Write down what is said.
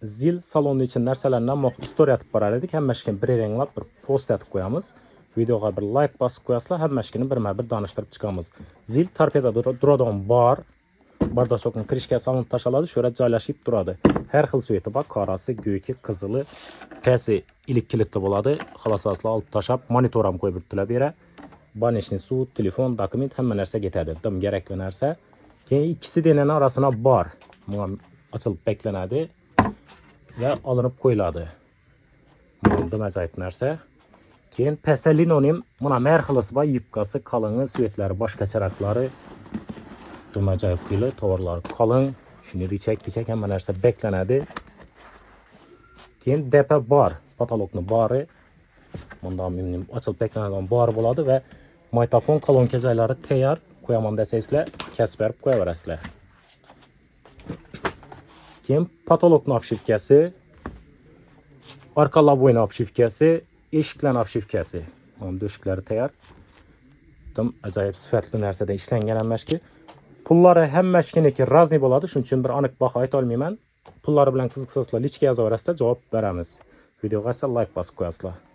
zil salonu için narsalardan istoriya atıp barar edik. Hemmeşkin bir renglap bir post atıp koyamız. Videoga bir like basıp koyaslar. Hemmeşkini bir danıştırıp çıkamız. Zil torpeda duradan bar. Barda çokun kirişke salonu taşaladı. Şöyle caylaşıp duradı. Her xil süveti bak. Karası, göğüki, kızılı. Pesi ilik kilitli boladı. Xalası asla alt taşap. Monitoram koyup bir bire. Banişni su, telefon, dokument hemen nerse getedi. Dım gerekli nerse. Keyin ikisi denenin arasına bar. Buna açılıp beklenedi. Ve alınıp koyuladı. Dım acayip nerse. Keyin peselinonim. Buna merxılısı var. Yıpkası, kalını, süvetleri, başka çarakları. Dım acayip kıyılı. Tovarları kalın. Şimdi diyecek hemen nerse beklenedi. Keyin depe bar. Patologlu barı. Bundan memnunum. Açılıp bekleneden bar buladı ve maytafon kalon kezayları teyar. Koyamam desesle kes verip koyaverasizlar. Keyin patolog navşifkasi, arka laboy navşifkasi, eshiklar navşifkasi. Onun döşükleri teyar. Dım acayip sifatli narsada ishlangan emmeşki. Pullari hemmeşkiniki razni bo'ladi. Shuning uchun bir aniq baho ayta olmayman. Pullari bilan qiziqsangizlar lichka yozaverasizlar, javob beramiz. Videoga esa like bosib qo'yasizlar.